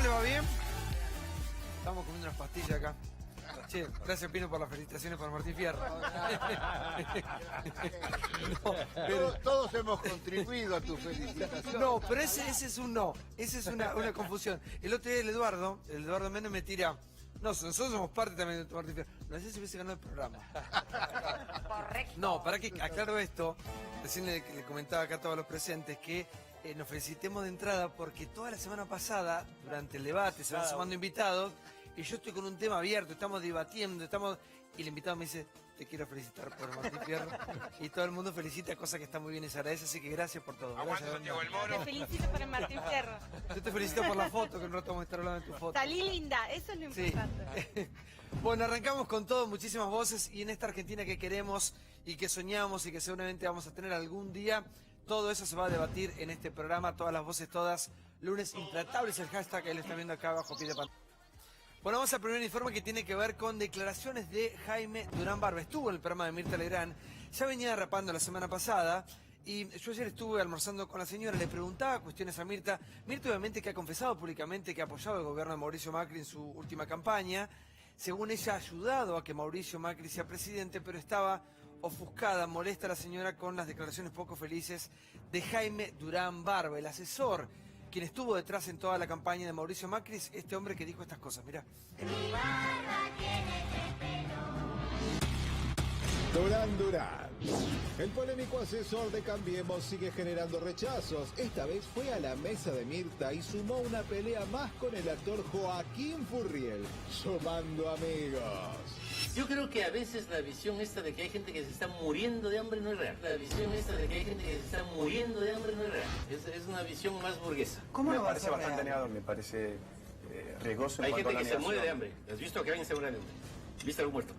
¿Cómo le va? ¿Bien? Estamos comiendo unas pastillas acá. Che, gracias Pino por las felicitaciones para Martín Fierro. No, pero... Todos hemos contribuido a tu felicitación. No, pero ese es un no. Esa es una confusión. El otro día el Eduardo Méndez me tira. No, nosotros somos parte también de Martín Fierro. No sé si hubiese ganado el programa. Correcto. No, para que aclaro esto, recién le comentaba acá a todos los presentes que nos felicitemos de entrada porque toda la semana pasada, durante el debate, se van sumando invitados y yo estoy con un tema abierto, estamos debatiendo, y el invitado me dice, te quiero felicitar por Martín Fierro, y todo el mundo felicita, cosa que está muy bien y se agradece, así que gracias por todo. Gracias, Santiago el Moro. Te felicito por el Martín Fierro. yo te felicito por la foto, que un rato vamos a estar hablando de tu foto. Salí linda, eso es lo Sí. importante. Bueno, arrancamos con todo, muchísimas voces, y en esta Argentina que queremos y que soñamos y que seguramente vamos a tener algún día, todo eso se va a debatir en este programa, todas las voces, todas, lunes intratables, el hashtag, ahí lo están viendo acá abajo, pie de pantalla. Bueno, vamos al primer informe que tiene que ver con declaraciones de Jaime Durán Barba. Estuvo en el programa de Mirta Legrand, ya venía rapando la semana pasada, y yo ayer estuve almorzando con la señora, le preguntaba cuestiones a Mirta. Mirta obviamente que ha confesado públicamente que ha apoyado el gobierno de Mauricio Macri en su última campaña. Según ella, ha ayudado a que Mauricio Macri sea presidente, pero estaba ofuscada, molesta a la señora con las declaraciones poco felices de Jaime Durán Barba, el asesor, quien estuvo detrás en toda la campaña de Mauricio Macri, es este hombre que dijo estas cosas, mirá. Durán. El polémico asesor de Cambiemos sigue generando rechazos. Esta vez fue a la mesa de Mirta y sumó una pelea más con el actor Joaquín Furriel, sumando amigos. Yo creo que a veces la visión esta de que hay gente que se está muriendo de hambre no es real. La visión esta de que hay gente que se está muriendo de hambre no es real. Es una visión más burguesa. ¿Cómo me parece bastante negador, me parece riesgoso. Hay gente que se muere de hambre. ¿Has visto que alguien se muere de hambre? ¿Viste algún muerto?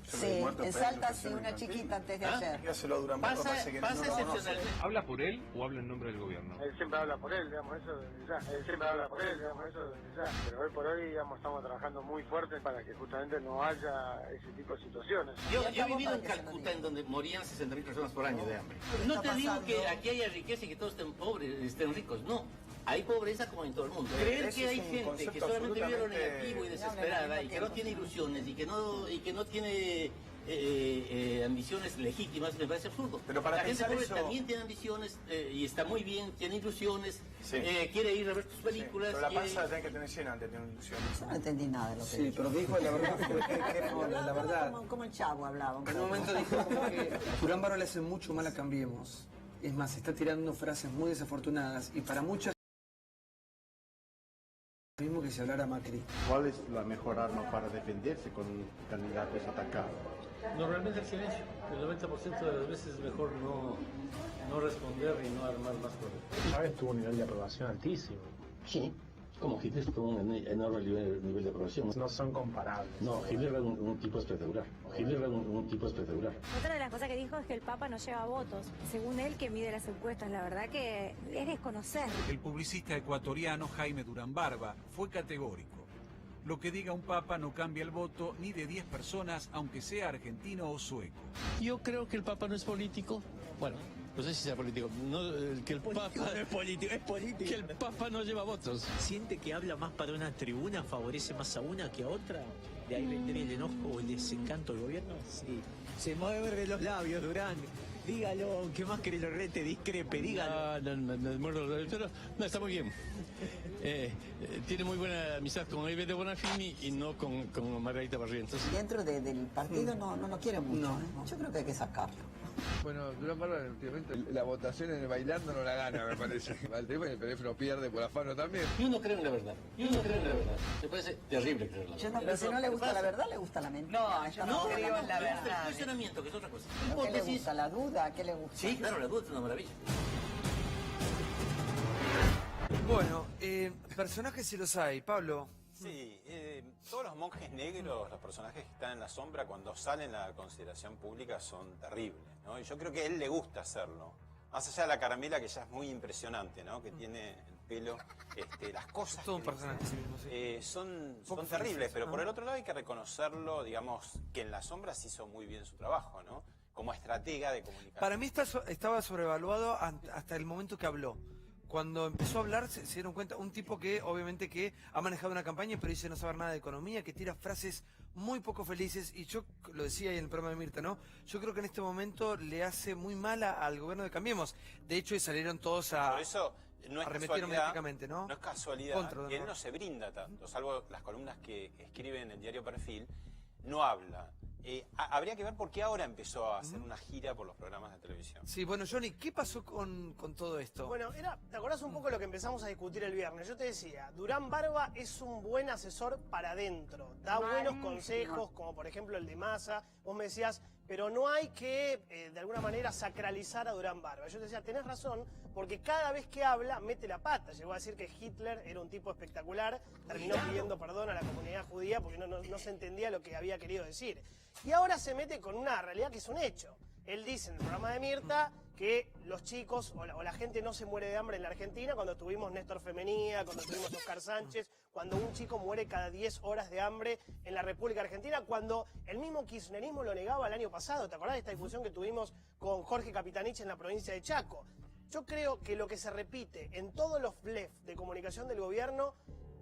Sí, en Salta sí, una chiquita antes de ayer. Dígaselo a Durán Barba, parece que Pasa excepcionalmente. ¿Habla por él o habla en nombre del gobierno? Él siempre habla por él, digamos, eso desde ya. Él siempre habla por él, digamos, eso desde ya. Pero hoy por hoy, digamos, estamos trabajando muy fuerte para que justamente no haya ese tipo de situaciones. Yo he vivido en Calcuta, en donde morían 60.000 personas por año de hambre. No te digo que aquí haya riqueza y que todos estén pobres, estén ricos, no. Hay pobreza como en todo el mundo. Creer que hay gente que solamente vive lo negativo y desesperada y que no tiene ilusiones y que no tiene ambiciones legítimas me parece absurdo. Pero para la gente pobre eso... también tiene ambiciones y está muy bien, tiene ilusiones, sí. Quiere ir a ver tus películas. Sí, pero la panza la tiene que tener llena antes de tener ilusiones. Yo no entendí nada de lo que Sí, pero dijo la verdad, la verdad. Como el Chavo hablaba. En un momento dijo como que Durán Barba le hace mucho mal a Cambiemos. Es más, está tirando frases muy desafortunadas y para muchas mismo que si hablara Macri. ¿Cuál es la mejor arma para defenderse con candidatos atacados? Normalmente el silencio. El 90% de las veces es mejor no responder y no armar más problemas. Chávez tuvo un nivel de aprobación altísimo. Sí, como Hitler tuvo un enorme nivel de aprobación. No son comparables. No, Hitler era un tipo espectacular. Otra de las cosas que dijo es que el Papa no lleva votos. Según él, que mide las encuestas, la verdad que es desconocer. El publicista ecuatoriano Jaime Durán Barba fue categórico. Lo que diga un papa no cambia el voto ni de 10 personas, aunque sea argentino o sueco. Yo creo que el Papa no es político. Bueno, no sé si sea político. No, que el Papa no es político, es político. Que el Papa no lleva votos. ¿Siente que habla más para una tribuna, favorece más a una que a otra? ¿De ahí vendría el enojo o el desencanto del gobierno? Sí. Se mueve los labios, Durán. Dígalo, ¿qué más que lo rete, discrepe? Dígalo. No, está muy bien. Tiene muy buena amistad con Eve de Bonafini y no con Margarita Barrientos. Dentro del partido no lo quieren mucho. No. Yo creo que hay que sacarlo. Bueno, Durán Barba últimamente la votación en el bailando no la gana, me parece. Al tema el teléfono pierde por afano también. Yo no creo en la verdad. Me parece terrible creer en la verdad. Si no le gusta la verdad, le gusta la mentira. No, yo no creo en la Me gusta el verdad. cuestionamiento, que es otra cosa. ¿Qué le gusta? ¿La duda? ¿Qué le gusta? Sí, claro, la duda es una maravilla. Bueno, personajes sí los hay. Pablo. Sí, todos los monjes negros, los personajes que están en la sombra, cuando salen a la consideración pública son terribles, ¿no? Y yo creo que a él le gusta hacerlo. Más allá de la Carmela, que ya es muy impresionante, ¿no? Que tiene el pelo, las cosas Todo un que personaje sí mismo, sí. son terribles, pero por el otro lado hay que reconocerlo, digamos, que en las sombras hizo muy bien su trabajo, ¿no? Como estratega de comunicación. Para mí estaba sobrevaluado hasta el momento que habló. cuando empezó a hablar se dieron cuenta, un tipo que obviamente que ha manejado una campaña pero dice no saber nada de economía, que tira frases muy poco felices, y yo lo decía ahí en el programa de Mirta, ¿no? Yo creo que en este momento le hace muy mal al gobierno de Cambiemos. De hecho, salieron todos a... Por eso no es arremetieron mediáticamente, ¿no? No es casualidad, Contra, y él no se brinda tanto, salvo las columnas que escribe en el diario Perfil, no habla. Habría que ver por qué ahora empezó a hacer una gira por los programas de televisión. Sí, bueno, Johnny, ¿qué pasó con todo esto? Bueno, ¿te acordás un poco de lo que empezamos a discutir el viernes? Yo te decía, Durán Barba es un buen asesor para adentro, da buenos consejos, como por ejemplo el de Massa. Vos me decías, pero no hay que, de alguna manera, sacralizar a Durán Barba. Yo te decía, tenés razón, porque cada vez que habla, mete la pata. Llegó a decir que Hitler era un tipo espectacular, terminó pidiendo perdón a la comunidad judía porque no se entendía lo que había querido decir. Y ahora se mete con una realidad que es un hecho. Él dice en el programa de Mirta que los chicos o la gente no se muere de hambre en la Argentina, cuando tuvimos Néstor Femenía, cuando tuvimos Oscar Sánchez, cuando un chico muere cada 10 horas de hambre en la República Argentina, cuando el mismo kirchnerismo lo negaba el año pasado. ¿Te acordás de esta discusión que tuvimos con Jorge Capitanich en la provincia de Chaco? Yo creo que lo que se repite en todos los blef de comunicación del gobierno,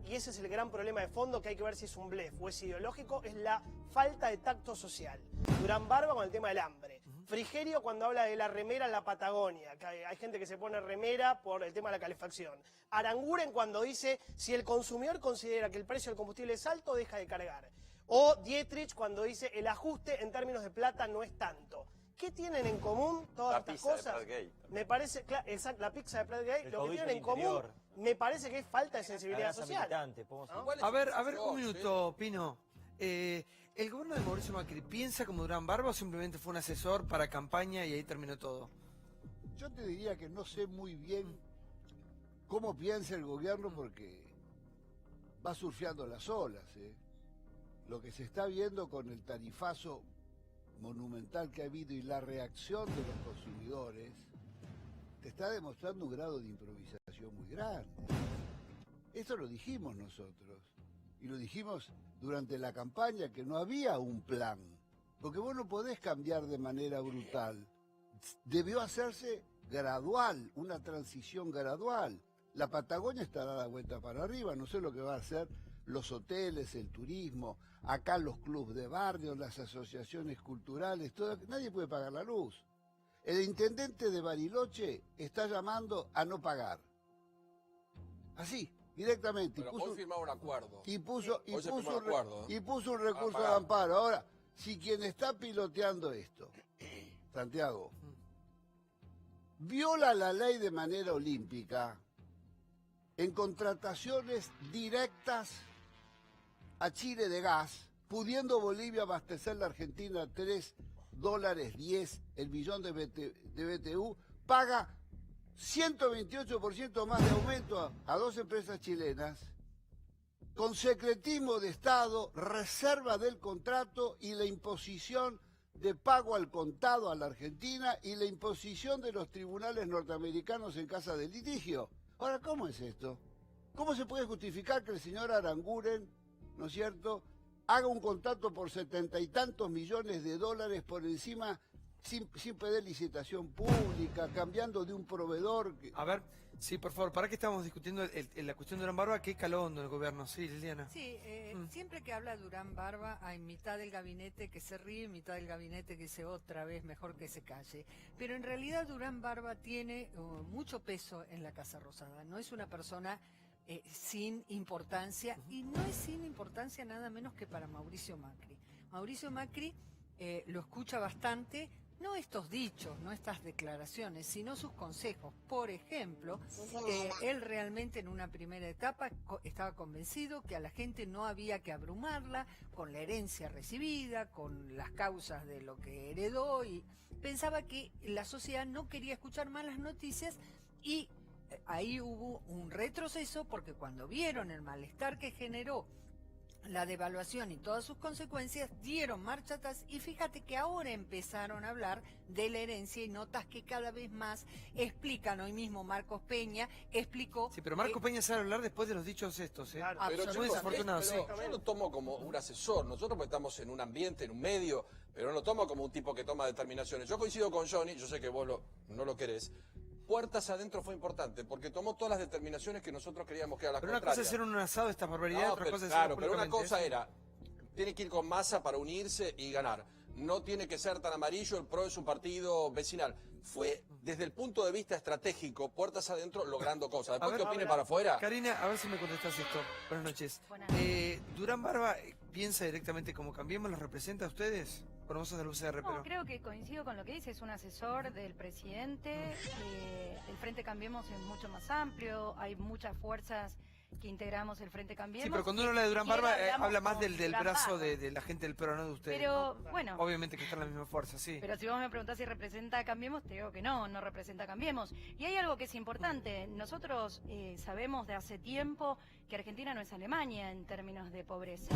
y ese es el gran problema de fondo, que hay que ver si es un blef o es ideológico, es la falta de tacto social. Durán Barba con el tema del hambre. Frigerio cuando habla de la remera en la Patagonia, que hay gente que se pone remera por el tema de la calefacción. Aranguren cuando dice, si el consumidor considera que el precio del combustible es alto, deja de cargar. O Dietrich cuando dice, el ajuste en términos de plata no es tanto. ¿Qué tienen en común todas estas cosas? Me parece, claro, exacto, la pizza de Prattgate, lo que tienen en común, me parece que es falta de sensibilidad social. ¿No? A ver, un minuto, Pino. ¿El gobierno de Mauricio Macri piensa como Durán Barba o simplemente fue un asesor para campaña y ahí terminó todo? Yo te diría que no sé muy bien cómo piensa el gobierno porque va surfeando las olas. Lo que se está viendo con el tarifazo monumental que ha habido y la reacción de los consumidores te está demostrando un grado de improvisación muy grande. Esto lo dijimos nosotros y lo dijimos durante la campaña, que no había un plan, porque vos no podés cambiar de manera brutal. Debió hacerse gradual, una transición gradual. La Patagonia estará a la vuelta para arriba, no sé lo que va a hacer los hoteles, el turismo, acá los clubes de barrio, las asociaciones culturales, todo, nadie puede pagar la luz. El intendente de Bariloche está llamando a no pagar. Así, directamente. Pero hoy firmaba un acuerdo. Y puso un recurso de amparo. Ahora, si quien está piloteando esto, Santiago, viola la ley de manera olímpica en contrataciones directas a Chile de gas, pudiendo Bolivia abastecer la Argentina a $3.10 el billón de BTU, paga 128% más de aumento a dos empresas chilenas, con secretismo de Estado, reserva del contrato y la imposición de pago al contado a la Argentina y la imposición de los tribunales norteamericanos en casa de litigio. Ahora, ¿cómo es esto? ¿Cómo se puede justificar que el señor Aranguren, ¿no es cierto?, haga un contrato por 70 y tantos millones de dólares por encima, sin pedir licitación pública, cambiando de un proveedor? A ver, sí, por favor, para que estamos discutiendo la cuestión de Durán Barba, ¿qué caló hondo en el gobierno? Sí, Liliana. Sí, siempre que habla Durán Barba hay mitad del gabinete que se ríe, mitad del gabinete que dice otra vez mejor que se calle. Pero en realidad Durán Barba tiene mucho peso en la Casa Rosada, no es una persona sin importancia, y no es sin importancia nada menos que para Mauricio Macri. Mauricio Macri lo escucha bastante, no estos dichos, no estas declaraciones, sino sus consejos. Por ejemplo, él realmente en una primera etapa estaba convencido que a la gente no había que abrumarla con la herencia recibida, con las causas de lo que heredó, y pensaba que la sociedad no quería escuchar malas noticias, y ahí hubo un retroceso porque cuando vieron el malestar que generó la devaluación y todas sus consecuencias, dieron marcha atrás, y fíjate que ahora empezaron a hablar de la herencia y notas que cada vez más explican. Hoy mismo Marcos Peña explicó... Sí, pero Marcos Peña sabe hablar después de los dichos estos, ¿eh? Claro, pero muy desafortunado, sí. Yo lo tomo como un asesor, nosotros estamos en un ambiente, en un medio, pero no lo tomo como un tipo que toma determinaciones. Yo coincido con Johnny, yo sé que vos no lo querés, puertas adentro fue importante, porque tomó todas las determinaciones que nosotros queríamos que eran las Pero una contrarias. cosa es hacer un asado, esta barbaridad, otra cosa es claro, pero una públicamente cosa eso. era, tiene que ir con Massa para unirse y ganar. No tiene que ser tan amarillo, el PRO es un partido vecinal. Fue, desde el punto de vista estratégico, puertas adentro, logrando cosas. Después, ¿qué opine para afuera? Karina, a ver si me contestás esto. Buenas noches. ¿Durán Barba piensa directamente como Cambiemos? ¿Los representa a ustedes? Por vos sos del UCR, No, pero... creo que coincido con lo que dice, es un asesor del presidente, el Frente Cambiemos es mucho más amplio, hay muchas fuerzas que integramos el Frente Cambiemos. Sí, pero cuando uno habla de Durán Barba, habla más del brazo de la gente del PRO, no de ustedes. Pero, ¿no? bueno. Obviamente que están en la misma fuerza, sí. Pero si vos me preguntás si representa a Cambiemos, te digo que no representa a Cambiemos. Y hay algo que es importante, nosotros sabemos de hace tiempo que Argentina no es Alemania en términos de pobreza.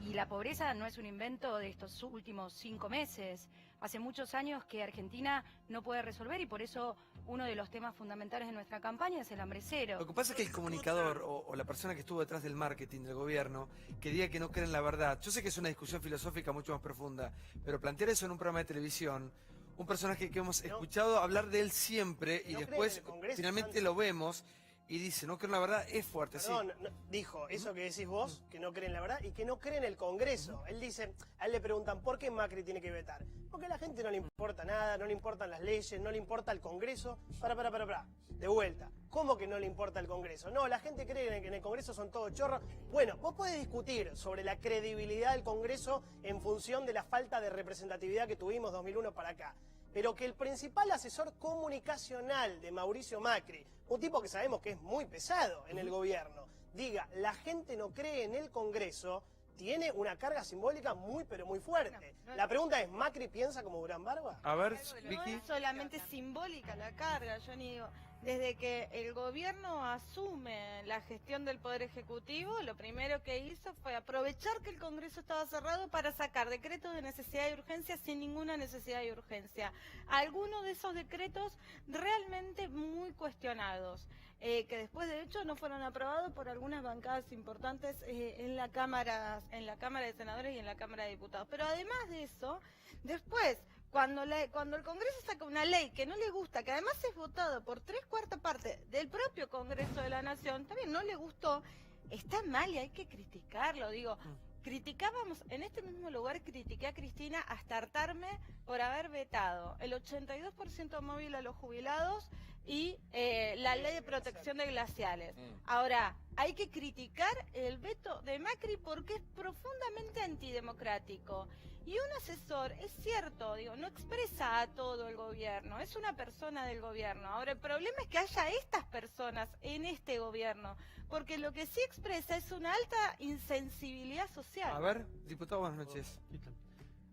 Y la pobreza no es un invento de estos últimos 5 meses. Hace muchos años que Argentina no puede resolver y por eso uno de los temas fundamentales de nuestra campaña es el hambre cero. Lo que pasa es que el comunicador o la persona que estuvo detrás del marketing del gobierno, que diga que no cree en la verdad, yo sé que es una discusión filosófica mucho más profunda, pero plantear eso en un programa de televisión, un personaje que hemos escuchado hablar de él siempre y después finalmente lo vemos y dice, no creo en la verdad, es fuerte, Perdón, sí. Dijo eso que decís vos, que no cree en la verdad y que no cree en el Congreso. Él dice, a él le preguntan, ¿por qué Macri tiene que vetar? Porque a la gente no le importa nada, no le importan las leyes, no le importa el Congreso. Para. De vuelta. ¿Cómo que no le importa el Congreso? No, la gente cree que en el Congreso son todos chorros. Bueno, vos podés discutir sobre la credibilidad del Congreso en función de la falta de representatividad que tuvimos 2001 para acá. Pero que el principal asesor comunicacional de Mauricio Macri, un tipo que sabemos que es muy pesado en el gobierno, diga, la gente no cree en el Congreso, tiene una carga simbólica muy pero muy fuerte. La pregunta es, ¿Macri piensa como Durán Barba? A ver, No Vicky. es solamente simbólica la carga, yo ni digo, desde que el gobierno asume la gestión del Poder Ejecutivo, lo primero que hizo fue aprovechar que el Congreso estaba cerrado para sacar decretos de necesidad y urgencia sin ninguna necesidad y urgencia. Algunos de esos decretos realmente muy cuestionados, que después de hecho no fueron aprobados por algunas bancadas importantes en la Cámara de Senadores y en la Cámara de Diputados. Pero además de eso, después, cuando el Congreso saca una ley que no le gusta, que además es votado por 3/4 partes del propio Congreso de la Nación, también no le gustó, está mal y hay que criticarlo, digo. Criticábamos, en este mismo lugar critiqué a Cristina hasta hartarme por haber vetado el 82% móvil a los jubilados y la ley de protección de glaciales. Ahora, hay que criticar el veto de Macri porque es profundamente antidemocrático. Y un asesor, es cierto, digo, no expresa a todo el gobierno, es una persona del gobierno. Ahora, el problema es que haya estas personas en este gobierno, porque lo que sí expresa es una alta insensibilidad social. A ver, diputado, buenas noches.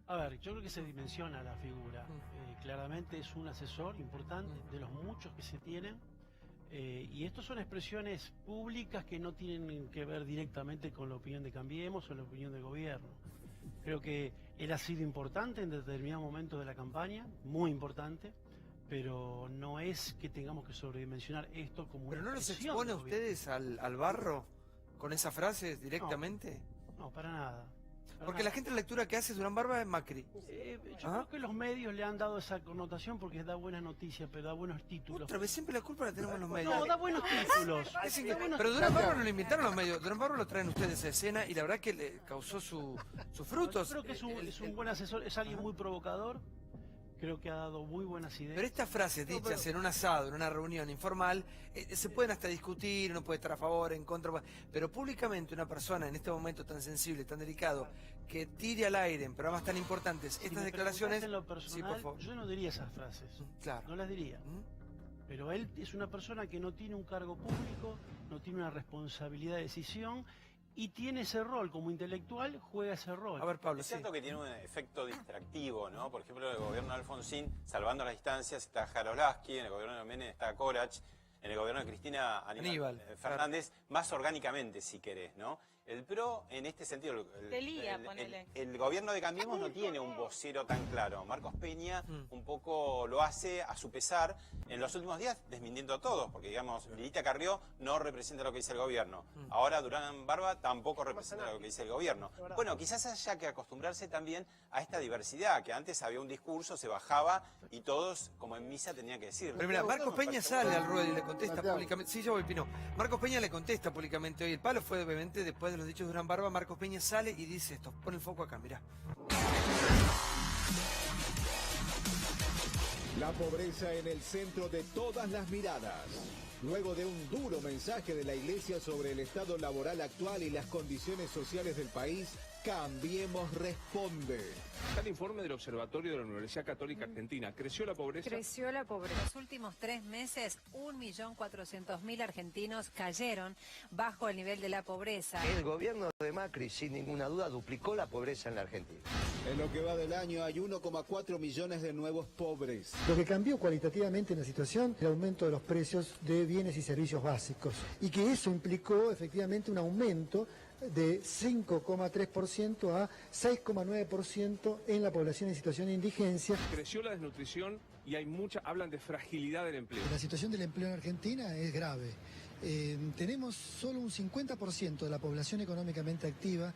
A ver, yo creo que se dimensiona la figura. Claramente es un asesor importante de los muchos que se tienen. Y estos son expresiones públicas que no tienen que ver directamente con la opinión de Cambiemos o la opinión del gobierno. Creo que él ha sido importante en determinados momentos de la campaña, muy importante, pero no es que tengamos que sobredimensionar esto como ¿Pero una no los expresión expone a del gobierno. ustedes al barro con esa frase directamente? No, para nada. Porque la gente la lectura que hace Durán Barba es Macri. Yo creo que los medios le han dado esa connotación porque da buenas noticias, pero da buenos títulos. Otra vez siempre la culpa la tenemos los medios. No, da buenos títulos. Pero Durán Barba no lo inventaron los medios. Durán Barba lo traen ustedes a escena y la verdad que le causó sus frutos. Yo creo que es un buen asesor, es alguien muy provocador. Creo que ha dado muy buenas ideas. Pero estas frases dichas en un asado, en una reunión informal, se pueden hasta discutir, uno puede estar a favor, en contra, pero públicamente una persona en este momento tan sensible, tan delicado, que tire al aire en programas tan importantes Si estas me declaraciones, preguntás en lo sí, personal, por favor. yo no diría esas frases. Claro. No las diría. Pero él es una persona que no tiene un cargo público, no tiene una responsabilidad de decisión y tiene ese rol como intelectual, juega ese rol. A ver, Pablo, Es cierto que tiene un efecto distractivo, ¿no? Por ejemplo, en el gobierno de Alfonsín, salvando las distancias, está Jarolaski, en el gobierno de Menem está Corach, en el gobierno de Cristina Aníbal Fernández, más orgánicamente, si querés, ¿no? El PRO, en este sentido, el gobierno de Cambiemos no tiene un vocero tan claro. Marcos Peña un poco lo hace a su pesar en los últimos días, desmintiendo a todos, porque digamos, Lilita Carrió no representa lo que dice el gobierno. Ahora Durán Barba tampoco representa lo que dice el gobierno. Bueno, quizás haya que acostumbrarse también a esta diversidad, que antes había un discurso, se bajaba y todos, como en misa, tenían que decirlo. Pero mira, Marcos Peña sale al ruedo y le contesta públicamente. Sí, yo voy, Pino. Marcos Peña le contesta públicamente hoy. El palo fue obviamente después de los dichos de Durán Barba. Marcos Peña sale y dice esto. Pon el foco acá, mirá. La pobreza en el centro de todas las miradas. Luego de un duro mensaje de la Iglesia sobre el estado laboral actual y las condiciones sociales del país, Cambiemos responde. Está el informe del Observatorio de la Universidad Católica Argentina. ¿Creció la pobreza? Creció la pobreza. En los últimos 3 meses, 1.400.000 argentinos cayeron bajo el nivel de la pobreza. El gobierno de Macri, sin ninguna duda, duplicó la pobreza en la Argentina. En lo que va del año hay 1,4 millones de nuevos pobres. Lo que cambió cualitativamente en la situación, el aumento de los precios de bienes y servicios básicos. Y que eso implicó efectivamente un aumento de 5,3% a 6,9% en la población en situación de indigencia. Creció la desnutrición y hablan de fragilidad del empleo. La situación del empleo en Argentina es grave. Tenemos solo un 50% de la población económicamente activa,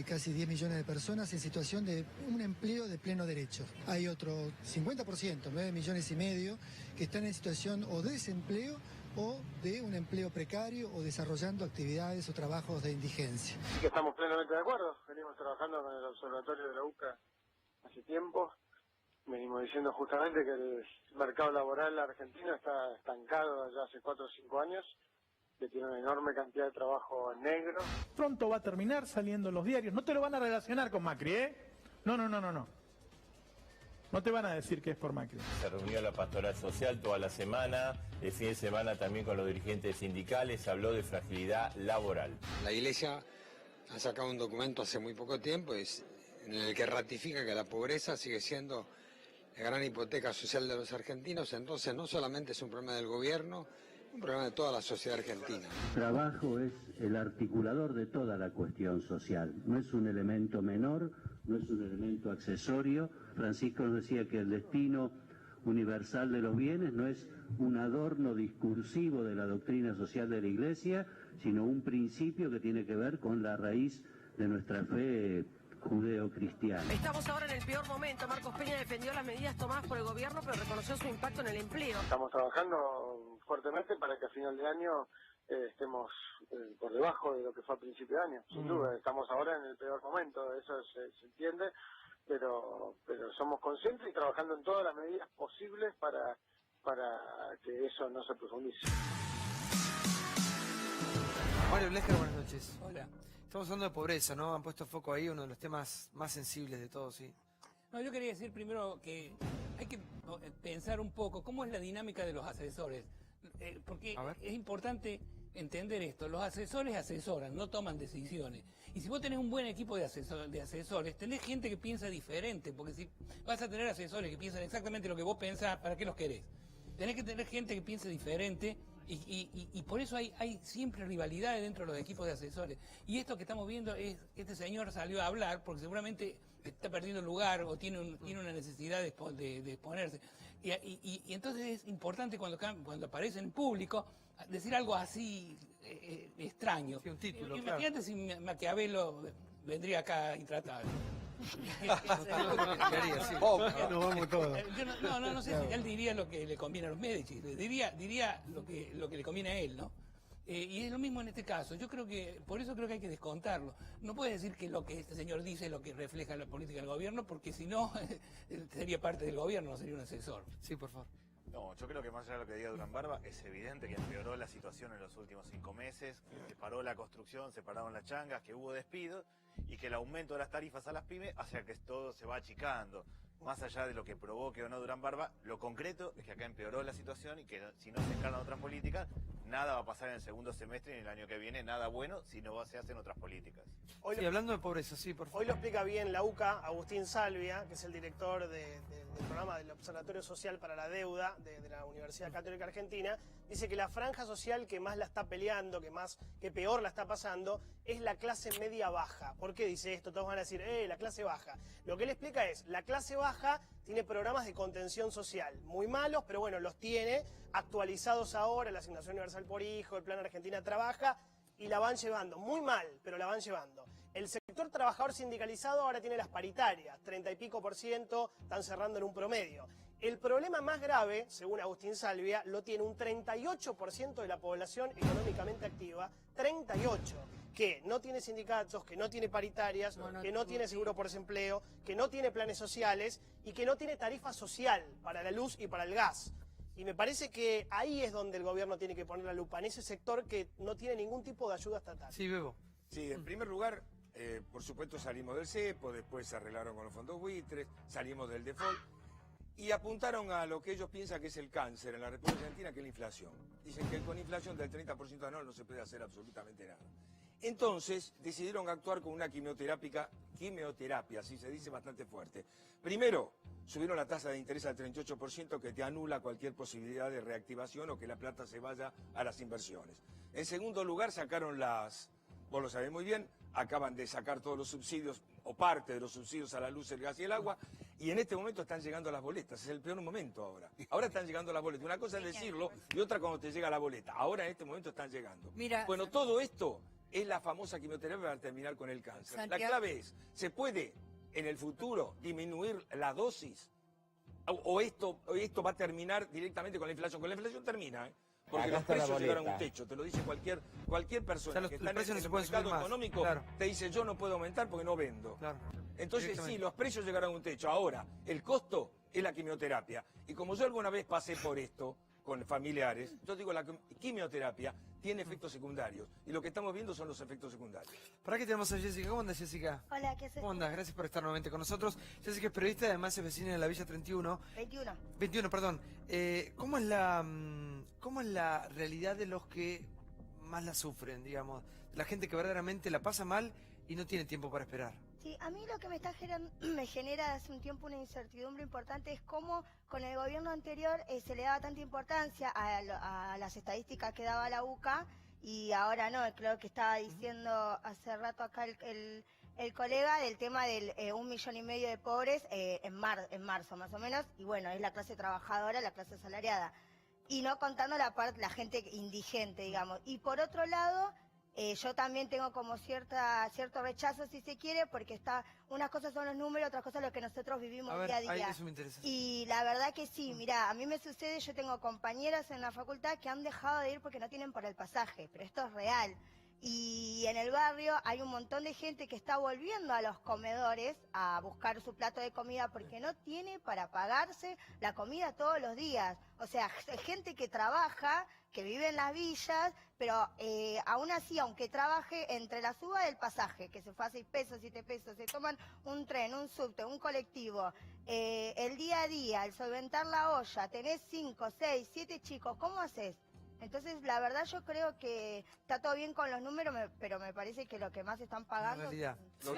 casi 10 millones de personas, en situación de un empleo de pleno derecho. Hay otro 50%, 9 millones y medio, que están en situación o de desempleo o de un empleo precario o desarrollando actividades o trabajos de indigencia. Sí que estamos plenamente de acuerdo. Venimos trabajando con el Observatorio de la UCA hace tiempo. Venimos diciendo justamente que el mercado laboral argentino está estancado ya hace 4 o 5 años, que tiene una enorme cantidad de trabajo negro. Pronto va a terminar saliendo en los diarios. No te lo van a relacionar con Macri, ¿eh? No. No te van a decir que es por Macri. Se reunió la pastoral social toda la semana, el fin de semana también con los dirigentes sindicales, se habló de fragilidad laboral. La Iglesia ha sacado un documento hace muy poco tiempo en el que ratifica que la pobreza sigue siendo la gran hipoteca social de los argentinos, entonces no solamente es un problema del gobierno, un problema de toda la sociedad argentina. El trabajo es el articulador de toda la cuestión social, no es un elemento menor, no es un elemento accesorio. Francisco nos decía que el destino universal de los bienes no es un adorno discursivo de la doctrina social de la Iglesia, sino un principio que tiene que ver con la raíz de nuestra fe judeo-cristiana. Estamos ahora en el peor momento. Marcos Peña defendió las medidas tomadas por el gobierno, pero reconoció su impacto en el empleo. Estamos trabajando fuertemente para que a final de año estemos por debajo de lo que fue a principio de año. Sin duda, estamos ahora en el peor momento, eso se entiende, pero somos conscientes y trabajando en todas las medidas posibles para que eso no se profundice. Mario Blecher, buenas noches. Hola. Estamos hablando de pobreza, ¿no? Han puesto foco ahí, uno de los temas más sensibles de todos, sí. No, yo quería decir primero que hay que pensar un poco cómo es la dinámica de los asesores, porque es importante entender esto. Los asesores asesoran, no toman decisiones. Y si vos tenés un buen equipo de asesores, tenés gente que piensa diferente, porque si vas a tener asesores que piensan exactamente lo que vos pensás, ¿para qué los querés? Tenés que tener gente que piense diferente. Y por eso hay siempre rivalidades dentro de los equipos de asesores. Y esto que estamos viendo es, este señor salió a hablar porque seguramente está perdiendo lugar o tiene una necesidad de exponerse. Y entonces es importante cuando aparece en público decir algo así extraño. Sí, un título, Imagínate si Maquiavelo vendría acá intratable. No sé si él diría lo que le conviene a los Medici, diría lo que le conviene a él, ¿no? Y es lo mismo en este caso. Por eso creo que hay que descontarlo. No puede decir que lo que este señor dice es lo que refleja la política del gobierno, porque si no, sería parte del gobierno, no sería un asesor. Sí, por favor. No, yo creo que más allá de lo que diga Durán Barba, es evidente que empeoró la situación en los últimos 5 meses, que se paró la construcción, se pararon las changas, que hubo despidos y que el aumento de las tarifas a las pymes hace que todo se va achicando. Más allá de lo que provoque o no Durán Barba, lo concreto es que acá empeoró la situación y que si no se encargan otras políticas, nada va a pasar en el segundo semestre y en el año que viene, nada bueno si no se hacen otras políticas. Sí, hablando de pobreza, sí, por favor. Hoy lo explica bien la UCA, Agustín Salvia, que es el director del programa del Observatorio Social para la Deuda de la Universidad Católica Argentina. dice que la franja social que más la está peleando, que peor la está pasando, es la clase media baja. ¿Por qué dice esto? Todos van a decir, la clase baja. Lo que él explica es, la clase baja tiene programas de contención social, muy malos, pero bueno, los tiene actualizados ahora, la asignación universal por hijo, el plan Argentina Trabaja, y la van llevando, muy mal, pero la van llevando. El sector trabajador sindicalizado ahora tiene las paritarias, 30 y pico %, están cerrando en un promedio. El problema más grave, según Agustín Salvia, lo tiene un 38% de la población económicamente activa, 38%, que no tiene sindicatos, que no tiene paritarias, que no tiene seguro por desempleo, que no tiene planes sociales y que no tiene tarifa social para la luz y para el gas. Y me parece que ahí es donde el gobierno tiene que poner la lupa, en ese sector que no tiene ningún tipo de ayuda estatal. Sí, Bebo. Sí, en primer lugar, por supuesto salimos del cepo, después se arreglaron con los fondos buitres, salimos del default y apuntaron a lo que ellos piensan que es el cáncer en la República Argentina, que es la inflación. Dicen que con inflación del 30% anual no se puede hacer absolutamente nada. Entonces decidieron actuar con una quimioterapia, así se dice, bastante fuerte. Primero, subieron la tasa de interés al 38% que te anula cualquier posibilidad de reactivación o que la plata se vaya a las inversiones. En segundo lugar, sacaron vos lo sabés muy bien, acaban de sacar todos los subsidios o parte de los subsidios a la luz, el gas y el agua, y en este momento están llegando las boletas, es el peor momento ahora. Ahora están llegando las boletas, una cosa es decirlo y otra cuando te llega la boleta. Ahora en este momento están llegando. Mira, bueno, todo esto es la famosa quimioterapia para terminar con el cáncer. Santiago. La clave es, ¿se puede en el futuro disminuir la dosis? ¿O esto va a terminar directamente con la inflación? Con la inflación termina, porque Acá los está la precios llegaron a un boleta. techo, te lo dice cualquier persona O sea, los que está en precios no el se pueden mercado subir más, económico, claro. te dice yo no puedo aumentar porque no vendo. Claro. Entonces sí, Directamente. los precios llegaron a un techo. Ahora, el costo es la quimioterapia. Y como yo alguna vez pasé por esto con familiares, yo digo la quimioterapia tiene efectos secundarios. Y lo que estamos viendo son los efectos secundarios. ¿Para qué tenemos a Jessica? ¿Cómo andas, Jessica? Hola, ¿qué haces? ¿Cómo andas? Gracias por estar nuevamente con nosotros. Jessica es periodista y además es vecina de la Villa 31. 21, perdón. ¿Cómo es la realidad de los que más la sufren, digamos? La gente que verdaderamente la pasa mal y no tiene tiempo para esperar. Sí, a mí lo que me genera hace un tiempo una incertidumbre importante es cómo con el gobierno anterior se le daba tanta importancia a las estadísticas que daba la UCA y ahora no. Creo que estaba diciendo hace rato acá el colega del tema del 1,5 millones de pobres en marzo más o menos, y bueno, es la clase trabajadora, la clase asalariada, y no contando la gente indigente, digamos. Y por otro lado, yo también tengo como cierto rechazo, si se quiere, porque unas cosas son los números, otras cosas lo que nosotros vivimos día a día. Ahí eso me interesa. Y la verdad que sí, mira, a mí me sucede, yo tengo compañeras en la facultad que han dejado de ir porque no tienen para el pasaje, pero esto es real. Y en el barrio hay un montón de gente que está volviendo a los comedores a buscar su plato de comida porque no tiene para pagarse la comida todos los días. O sea, gente que trabaja, que vive en las villas, pero aún así, aunque trabaje, entre la suba del pasaje, que se fue a 6 pesos, 7 pesos, se toman un tren, un subte, un colectivo, el día a día, el solventar la olla, tenés 5, 6, 7 chicos, ¿cómo haces? Entonces, la verdad yo creo que está todo bien con los números, pero me parece que lo que más están pagando... Los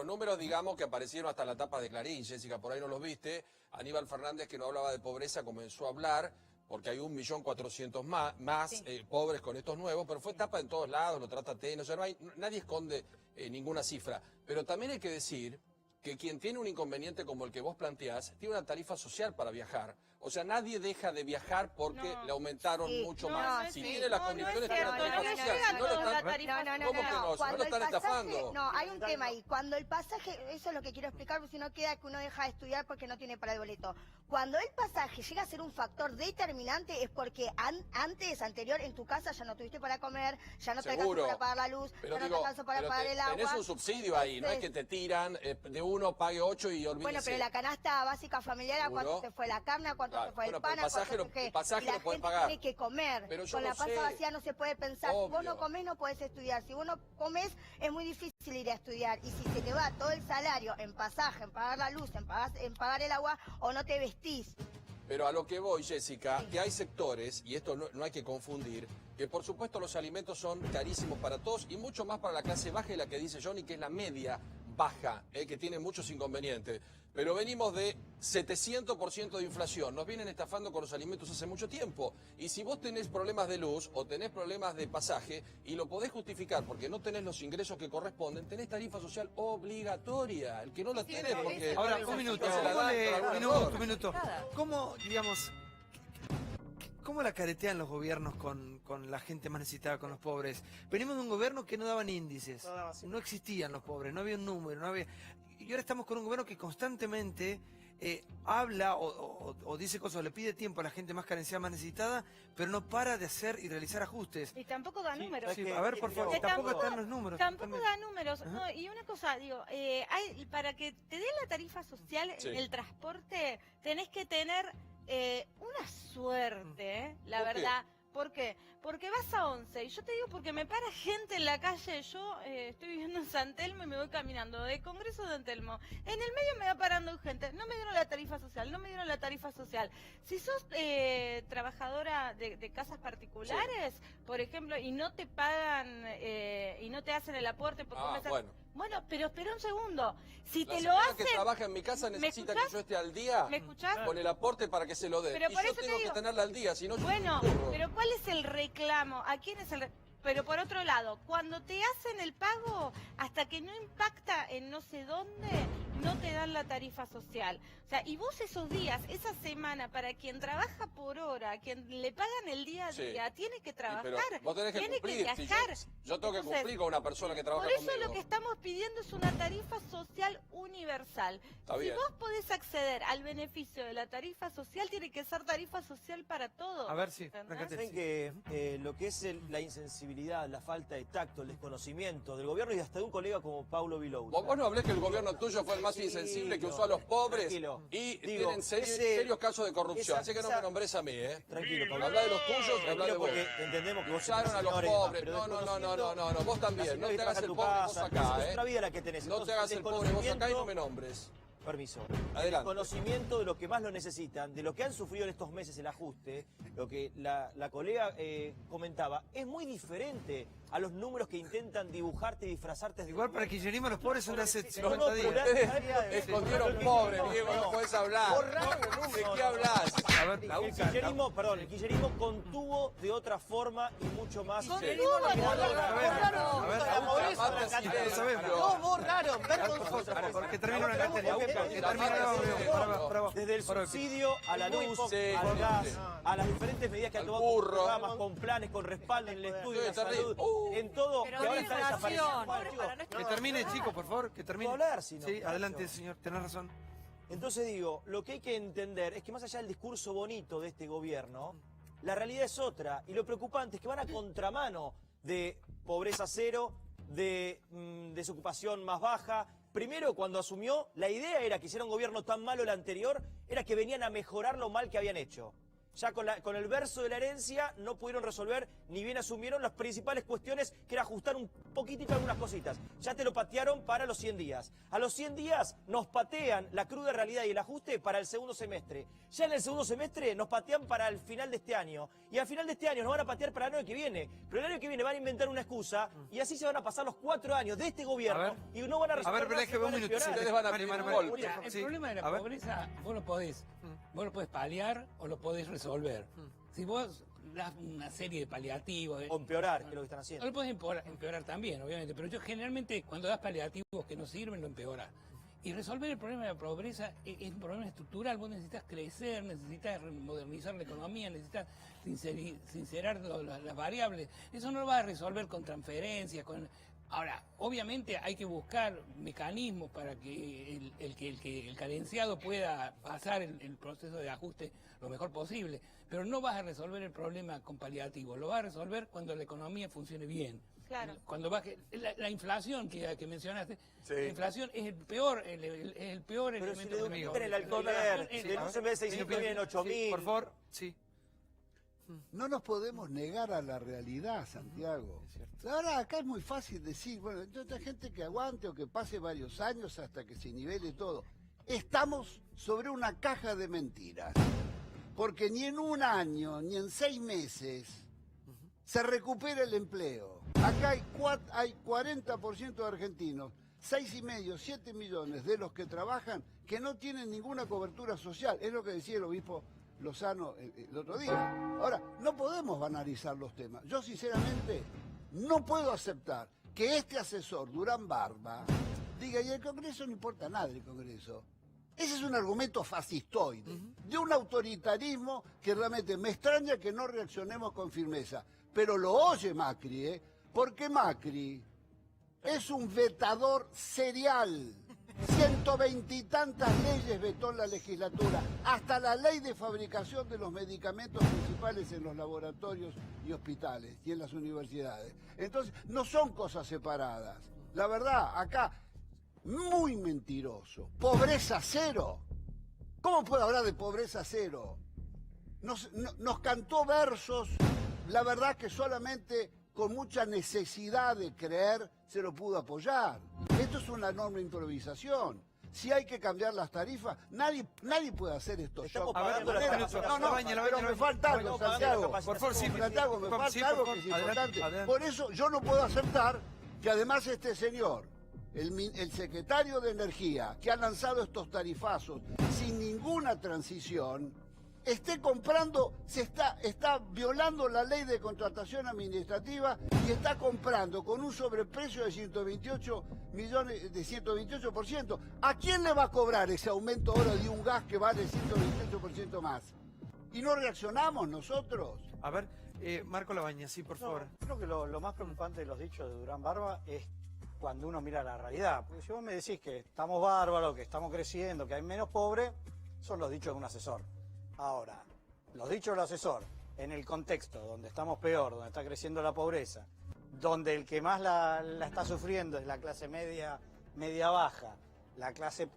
números, digamos, que aparecieron hasta la tapa de Clarín, Jessica, por ahí no los viste. Aníbal Fernández, que no hablaba de pobreza, comenzó a hablar, porque hay 1.400.000 más pobres con estos nuevos, pero fue tapa en todos lados, lo trata TN, o sea, nadie esconde ninguna cifra. Pero también hay que decir que quien tiene un inconveniente como el que vos planteás, tiene una tarifa social para viajar. O sea, nadie deja de viajar porque le aumentaron mucho más. Si tiene las condiciones, tiene la tarifa social. Si no, ¿cómo que no? Si no lo están estafando. No, hay un tema ahí. Cuando el pasaje, eso es lo que quiero explicar, porque si no queda que uno deja de estudiar porque no tiene para el boleto. Cuando el pasaje llega a ser un factor determinante es porque anterior, en tu casa ya no tuviste para comer, ya no te alcanzó para pagar la luz, ya no te alcanzó para pagar el agua. Tenés un subsidio ahí, no es que te tiran de uno, pague 8 y olvídese. Bueno, pero la canasta básica familiar, ¿a cuánto se fue la carne? ¿A cuánto se fue el pan? El pasaje lo pueden pagar. Tiene que comer. Pero con la panza vacía no se puede pensar. Si vos no comés, no podés estudiar. Si vos no comés, es muy difícil ir a estudiar. Y si se te va todo el salario en pasaje, en pagar la luz, en pagar el agua, o no te vestís. Pero a lo que voy, Jessica, que hay sectores, y esto no hay que confundir, que por supuesto los alimentos son carísimos para todos y mucho más para la clase baja y la que dice Johnny, que es la media baja, que tiene muchos inconvenientes. Pero venimos de 700% de inflación. Nos vienen estafando con los alimentos hace mucho tiempo. Y si vos tenés problemas de luz o tenés problemas de pasaje y lo podés justificar porque no tenés los ingresos que corresponden, tenés tarifa social obligatoria. El que no la tiene porque... Ahora, un minuto, un minuto. ¿Cómo, digamos, cómo la caretean los gobiernos con la gente más necesitada, con los pobres? Venimos de un gobierno que no daban índices, no existían los pobres, no había un número, no había... Y ahora estamos con un gobierno que constantemente habla o dice cosas, o le pide tiempo a la gente más carenciada, más necesitada, pero no para de hacer y realizar ajustes. Y tampoco da números. Sí, a ver, por favor, tampoco están los números. Tampoco da números. No, y una cosa, digo, para que te den la tarifa social en el transporte, tenés que tener una suerte, la verdad. ¿Por qué? Porque vas a 11, y yo te digo porque me para gente en la calle, yo estoy viviendo en San Telmo y me voy caminando de Congreso de Telmo. En el medio me va parando gente, no me dieron la tarifa social, no me dieron la tarifa social. Si sos trabajadora de casas particulares, por ejemplo, y no te pagan, y no te hacen el aporte... Porque bueno, pero espera un segundo. Si te lo hacen... que trabaja en mi casa necesita que yo esté al día con el aporte para que se lo dé. Pero y por yo eso tengo que tenerla al día, si no... Bueno, pero ¿cuál es el reclamo? ¿A quién es el reclamo? Pero por otro lado, cuando te hacen el pago, hasta que no impacta en no sé dónde, no te dan la tarifa social. O sea, y vos esos días, esa semana, para quien trabaja por hora, a quien le pagan el día a día, tiene que trabajar, pero vos tenés que tiene cumplir, que viajar. Yo tengo que cumplir con una persona que trabaja Por eso conmigo. lo que estamos pidiendo es una tarifa social universal. Está si bien. vos podés acceder al beneficio de la tarifa social, tiene que ser tarifa social para todos. A ver si... Saben que lo que es la insensibilidad, la falta de tacto, el desconocimiento del gobierno y hasta de un colega como Paulo Vilouta. Vos no hablés que el gobierno tuyo fue el más insensible, que usó a los pobres y tienen serios casos de corrupción. Así que no me nombres a mí, Tranquilo, Paulo. Habla de los tuyos y habla de vos. Porque entendemos que vos usaron a los pobres. No, vos también. No te hagas el pobre vos acá, Es otra vida la que tenés. No te hagas el pobre vos acá y no me nombres. Permiso. Adelante. El conocimiento de lo que más lo necesitan, de lo que han sufrido en estos meses el ajuste, lo que la colega comentaba, es muy diferente a los números que intentan dibujarte y disfrazarte. Igual para el kirchnerismo los pobres son de hace 50 No, días. ustedes escondieron pobres, Diego, no podés hablar. ¿De qué hablas? El kirchnerismo contuvo de otra forma y mucho más. Porque termina una categoría. Desde el subsidio a la luz, al gas, a las diferentes medidas que han tomado con programas, con planes, con respaldo en el estudio de la salud, en todo, que ahora está desapareciendo. Que termine, chicos, por favor, que termine. ¿Puedo hablar? Si no, sí, adelante, señor, tenés razón. Entonces digo, lo que hay que entender es que más allá del discurso bonito de este gobierno, la realidad es otra. Y lo preocupante es que van a contramano de pobreza cero, de desocupación más baja. Primero, cuando asumió, la idea era que si era un gobierno tan malo el anterior, era que venían a mejorar lo mal que habían hecho. Ya con el verso de la herencia no pudieron resolver, ni bien asumieron las principales cuestiones, que era ajustar un poquitito algunas cositas. Ya te lo patearon para los 100 días. A los 100 días nos patean la cruda realidad y el ajuste para el segundo semestre. Ya en el segundo semestre nos patean para el final de este año. Y al final de este año nos van a patear para el año que viene. Pero el año que viene van a inventar una excusa y así se van a pasar los 4 años de este gobierno y no van a resolver nada. Ustedes van a pedir un golpe. Mira, el problema de la pobreza, vos lo podés paliar o lo podés resolver. Si vos das una serie de paliativos... O empeorar, que es lo que están haciendo. No lo podés empeorar también, obviamente, pero yo generalmente cuando das paliativos que no sirven, lo empeorás. Y resolver el problema de la pobreza es un problema estructural. Vos necesitas crecer, necesitas modernizar la economía, necesitas sincerar las variables. Eso no lo vas a resolver con transferencias, con... Ahora, obviamente hay que buscar mecanismos para que el carenciado pueda pasar el proceso de ajuste lo mejor posible, pero no vas a resolver el problema con paliativos, lo vas a resolver cuando la economía funcione bien. Claro. Cuando baje la inflación que mencionaste, la inflación es el peor elemento. Si le el alcohol, si en un semestre 600 vienen 8.000. Por favor, sí. No nos podemos negar a la realidad, Santiago. Ahora acá es muy fácil decir, bueno, hay gente que aguante o que pase varios años hasta que se nivele todo. Estamos sobre una caja de mentiras. Porque ni en un año, ni en 6 meses, se recupera el empleo. Acá hay 40% de argentinos 6,5, 7 millones de los que trabajan que no tienen ninguna cobertura social. Es lo que decía el obispo Lozano el otro día. Ahora, no podemos banalizar los temas. Yo sinceramente no puedo aceptar que este asesor, Durán Barba, diga, y el Congreso no importa nada del Congreso. Ese es un argumento fascistoide, de un autoritarismo que realmente me extraña que no reaccionemos con firmeza. Pero lo oye Macri, porque Macri es un vetador serial. 120 y tantas leyes vetó en la legislatura, hasta la ley de fabricación de los medicamentos principales en los laboratorios y hospitales y en las universidades. Entonces, no son cosas separadas. La verdad, acá, muy mentiroso. Pobreza cero. ¿Cómo puede hablar de pobreza cero? Nos cantó versos, la verdad que solamente con mucha necesidad de creer se lo pudo apoyar. Esto es una enorme improvisación. Si hay que cambiar las tarifas, nadie puede hacer esto. Pero me falta algo, Santiago. Por favor, sí, Santiago, me falta algo que es importante. Por eso yo no puedo aceptar que además este señor, el secretario de Energía, que ha lanzado estos tarifazos sin ninguna transición, esté comprando, está violando la ley de contratación administrativa y está comprando con un sobreprecio de 128 millones, de 128%. ¿A quién le va a cobrar ese aumento ahora de un gas que vale 128% más? ¿Y no reaccionamos nosotros? A ver, Marco Labaña, sí, por favor. Creo que lo más preocupante de los dichos de Durán Barba es cuando uno mira la realidad. Porque si vos me decís que estamos bárbaros, que estamos creciendo, que hay menos pobres, son los dichos de un asesor. Ahora, los dichos del asesor, en el contexto donde estamos peor, donde está creciendo la pobreza, donde el que más la está sufriendo es la clase media baja, la clase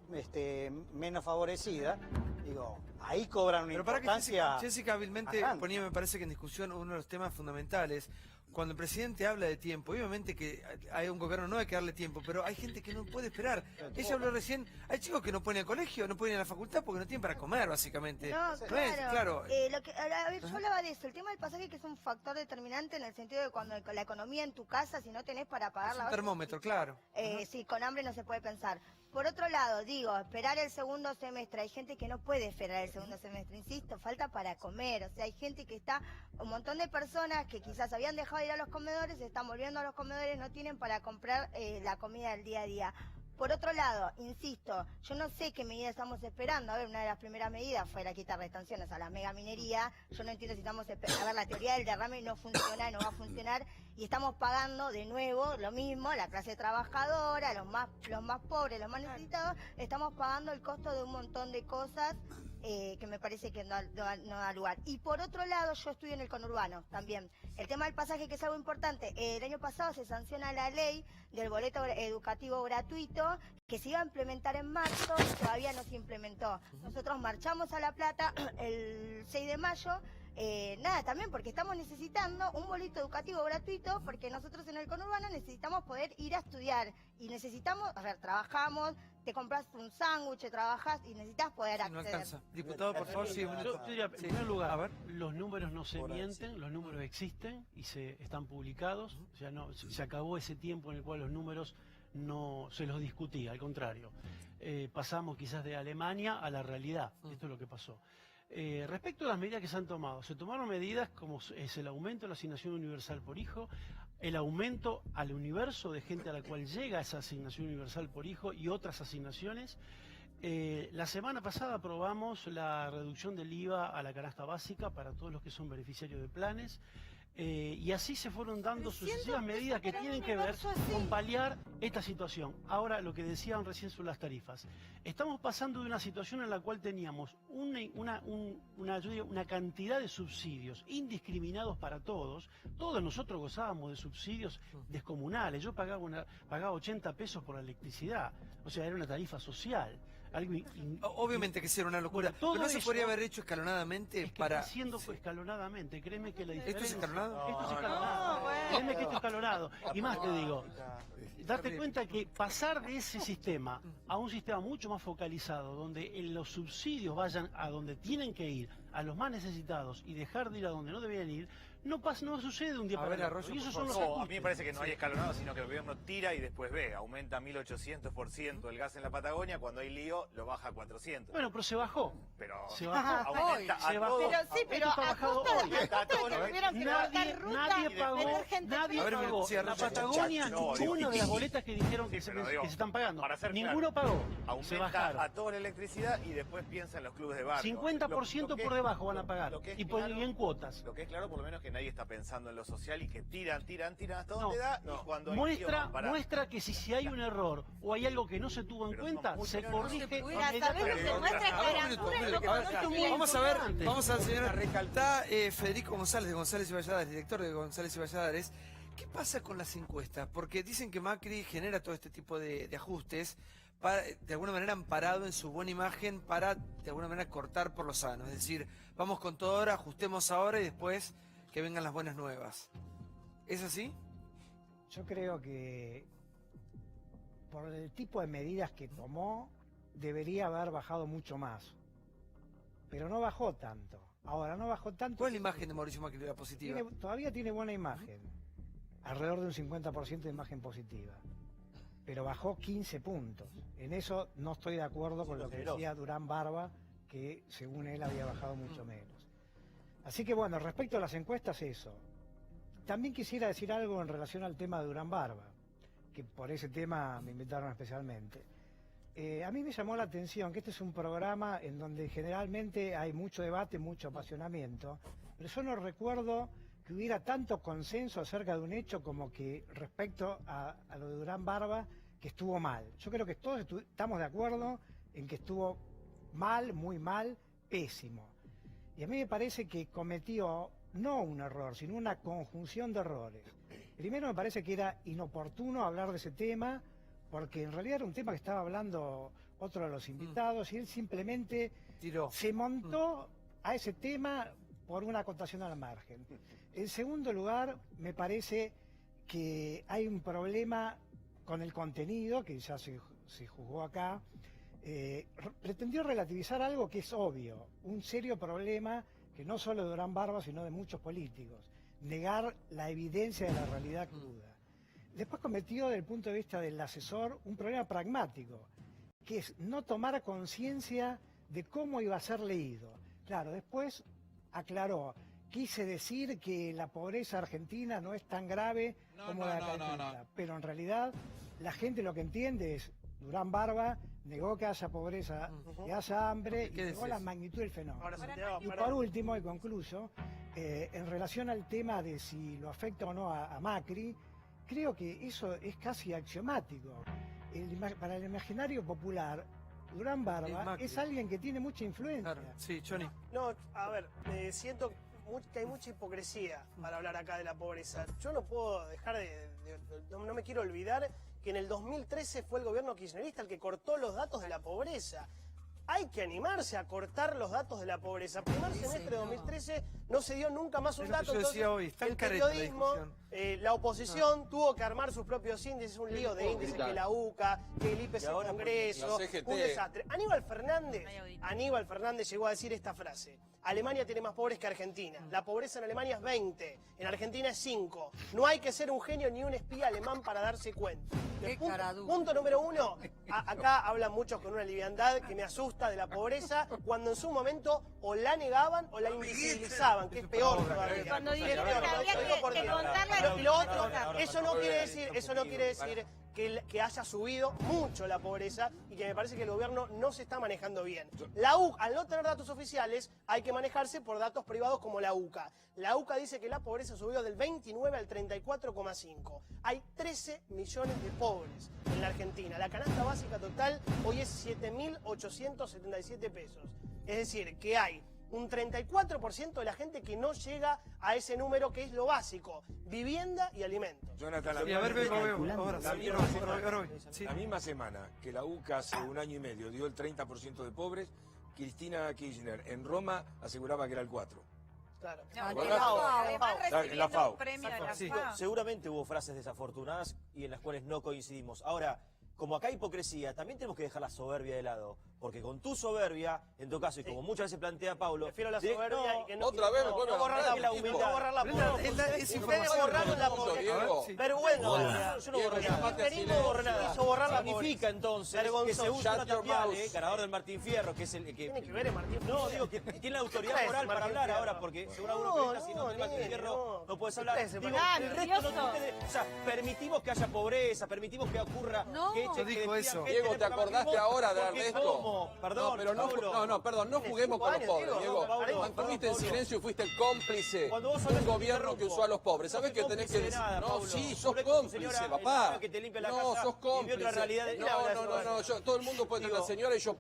menos favorecida, digo, ahí cobran una importancia. Jessica hábilmente ponía, me parece que en discusión, uno de los temas fundamentales. Cuando el presidente habla de tiempo, obviamente que hay un gobierno, no hay que darle tiempo, pero hay gente que no puede esperar. Ella habló recién, hay chicos que no pueden al colegio, no pueden ir a la facultad porque no tienen para comer, básicamente. No, claro. A ver, yo hablaba de eso, el tema del pasaje que es un factor determinante en el sentido de cuando la economía en tu casa, si no tenés para pagar la base, termómetro, claro. Sí, con hambre no se puede pensar. Por otro lado, digo, esperar el segundo semestre, hay gente que no puede esperar el segundo semestre, insisto, falta para comer, o sea, hay gente que está, un montón de personas que quizás habían dejado de ir a los comedores, se están volviendo a los comedores, no tienen para comprar la comida del día a día. Por otro lado, insisto, yo no sé qué medida estamos esperando. A ver, una de las primeras medidas fue la quitar retenciones a la megaminería. Yo no entiendo si estamos esperando. A ver, la teoría del derrame no funciona, no va a funcionar. Y estamos pagando de nuevo lo mismo, la clase trabajadora, los más pobres, los más necesitados. Estamos pagando el costo de un montón de cosas que me parece que no da lugar. Y por otro lado, yo estudio en el conurbano también. El tema del pasaje, que es algo importante, el año pasado se sanciona la ley del boleto educativo gratuito, que se iba a implementar en marzo, todavía no se implementó. Nosotros marchamos a La Plata el 6 de mayo, también porque estamos necesitando un boleto educativo gratuito, porque nosotros en el conurbano necesitamos poder ir a estudiar y necesitamos, a ver, trabajamos, te compras un sándwich, trabajás y necesitas poder acceder. No alcanza. Diputado, por favor, sí. Yo diría, en primer lugar, a ver, los números no se mienten, los números existen y están publicados. O sea, no, se acabó ese tiempo en el cual los números no se los discutía, al contrario. Pasamos quizás de Alemania a la realidad. Esto es lo que pasó. Respecto a las medidas que se han tomado, se tomaron medidas como es el aumento de la asignación universal por hijo, el aumento al universo de gente a la cual llega esa asignación universal por hijo y otras asignaciones. La semana pasada aprobamos la reducción del IVA a la canasta básica para todos los que son beneficiarios de planes. Y así se fueron dando sucesivas medidas que tienen que ver con paliar esta situación. Ahora, lo que decían recién sobre las tarifas. Estamos pasando de una situación en la cual teníamos una cantidad de subsidios indiscriminados para todos. Todos nosotros gozábamos de subsidios descomunales. Yo pagaba 80 pesos por la electricidad. O sea, era una tarifa social. Obviamente que sí era una locura, pero no se podría haber hecho escalonadamente para... Está haciendo escalonadamente, créeme que la diferencia... ¿Esto es escalonado? Esto es escalonado. Créeme que esto es escalonado. Y más te digo, date cuenta que pasar de ese sistema a un sistema mucho más focalizado, donde los subsidios vayan a donde tienen que ir, a los más necesitados y dejar de ir a donde no debían ir, no sucede un día A para ver, el otro. Arroyo, Y esos por son los No, a ajustes. mí me parece que no hay escalonado, sino que el gobierno tira y después ve. Aumenta 1800% el gas en la Patagonia, cuando hay lío lo baja a 400. Bueno, pero se bajó. Pero Se bajó. aumenta Se a bajó. todo. Pero sí, pero Esto está bajado a hoy. costa de que tuvieron que levantar ruta, Nadie pagó, meter gente nadie A ver, pagó. sí, La Arroyo, Patagonia, no, ninguna de las boletas que dijeron Sí, que se pero digo, están pagando, para ser ninguno claro, pagó. Se Aumenta bajaron. a toda la electricidad y después piensa en los clubes de barrio. 50% por debajo van a pagar. Lo que es Y claro- en cuotas. Lo que es claro, por lo menos, que nadie está pensando en lo social y que tiran hasta No, donde da. Y cuando hay lío, van parando. muestra que si hay un error o hay algo que no se tuvo en cuenta, se corrige Mira, ¿sabés lo que muestra A ver, un minuto, Carantura? un Lo que minuto. conoce muy Vamos a ver, importante. vamos a ver, señora. Está Federico González de González y Valladares, director de González y Valladares. ¿Qué pasa con las encuestas? Porque dicen que Macri genera todo este tipo de ajustes, para, de alguna manera amparado en su buena imagen, para de alguna manera cortar por lo sano. Es decir, vamos con todo ahora, ajustemos ahora y después que vengan las buenas nuevas. ¿Es así? Yo creo que por el tipo de medidas que tomó, debería haber bajado mucho más. Pero no bajó tanto. Ahora, no bajó tanto. ¿Cuál es la imagen de Mauricio Macri, la positiva? Todavía tiene buena imagen. Alrededor de un 50% de imagen positiva. Pero bajó 15 puntos. En eso no estoy de acuerdo con lo que decía Durán Barba, que según él había bajado mucho menos. Así que bueno, respecto a las encuestas, eso. También quisiera decir algo en relación al tema de Durán Barba, que por ese tema me invitaron especialmente. A mí me llamó la atención que este es un programa en donde generalmente hay mucho debate, mucho apasionamiento, pero yo no recuerdo que hubiera tanto consenso acerca de un hecho como que respecto a lo de Durán Barba, que estuvo mal. Yo creo que todos estamos de acuerdo en que estuvo mal, muy mal, pésimo. Y a mí me parece que cometió no un error, sino una conjunción de errores. Primero me parece que era inoportuno hablar de ese tema, porque en realidad era un tema que estaba hablando otro de los invitados, y él simplemente se montó a ese tema por una acotación al margen. En segundo lugar, me parece que hay un problema con el contenido, que ya se juzgó acá. Pretendió relativizar algo que es obvio, un serio problema que no solo de Durán Barba, sino de muchos políticos, negar la evidencia de la realidad cruda. Después cometió, desde el punto de vista del asesor, un problema pragmático, que es no tomar conciencia de cómo iba a ser leído. Claro, después aclaró, quise decir que la pobreza argentina no es tan grave como la de Argentina, pero en realidad la gente lo que entiende es, Durán Barba negó que haya pobreza, que haya hambre, y negó la magnitud del fenómeno. Y por último, y concluyo, en relación al tema de si lo afecta o no a Macri, creo que eso es casi axiomático. Para el imaginario popular, Durán Barba es alguien que tiene mucha influencia. Claro. Sí, Johnny. No, a ver, siento que hay mucha hipocresía para hablar acá de la pobreza. Yo no puedo dejar no me quiero olvidar que en el 2013 fue el gobierno kirchnerista el que cortó los datos de la pobreza. Hay que animarse a cortar los datos de la pobreza. Primer semestre de 2013 no se dio nunca más un Es lo que dato. yo decía Entonces, hoy, está el en careta la periodismo, discusión. la oposición tuvo que armar sus propios índices, un lío de índices, que la UCA, que el IPC Congreso, la CGT. un desastre. Aníbal Fernández llegó a decir esta frase: Alemania tiene más pobres que Argentina. La pobreza en Alemania es 20, en Argentina es 5. No hay que ser un genio ni un espía alemán para darse cuenta. Punto número 1, acá hablan muchos con una liviandad que me asusta de la pobreza, cuando en su momento o la negaban o la invisibilizaban, que es peor todavía. Cuando Es dijeron peor, que había lo digo por que Dios. contar Y lo otro, cosas. eso no quiere decir que haya subido mucho la pobreza y que me parece que el gobierno no se está manejando bien. La UCA, al no tener datos oficiales, hay que manejarse por datos privados como la UCA. La UCA dice que la pobreza subió del 29 al 34,5. Hay 13 millones de pobres en la Argentina. La canasta básica total hoy es 7.877 pesos. Es decir, que hay un 34% de la gente que no llega a ese número que es lo básico: vivienda y alimentos. Jonathan, la misma semana que la UCA hace un año y medio dio el 30% de pobres, Cristina Kirchner en Roma aseguraba que era el 4%. Claro. La FAO. Seguramente hubo frases desafortunadas y en las cuales no coincidimos. Ahora, como acá hay hipocresía, también tenemos que dejar la soberbia de lado. Porque con tu soberbia, en todo caso, y como muchas veces plantea Paulo... Prefiero la soberbia y que no... Otra vez me pone a borrar hablar, la humildad. No borrar la pobreza. Es Ustedes borraron la pobreza. Vergüenza. Yo no borré nada. No borré nada. Hizo borrar la pobreza. Significa entonces que se usa una Tapiale, ganador del Martín Fierro, que es el que... Tiene que ver Martín Fierro. No, digo que tiene la autoridad moral para hablar ahora, porque según algunos periodistas, si no tenés Martín Fierro, no puedes hablar. Digo, el resto no tiene... O sea, permitimos que haya pobreza, permitimos que ocurra... que dijo eso. Diego, ¿te acordaste ahora de Ernesto? ¿Cómo? Perdón, perdón, no juguemos con los pobres, Diego. Mantuviste en silencio y fuiste el cómplice de un gobierno que usó a los pobres. ¿Sabés qué tenés que decir? No, sí, sos cómplice, papá. No, sos cómplice. No, todo el mundo puede tener a la señora y yo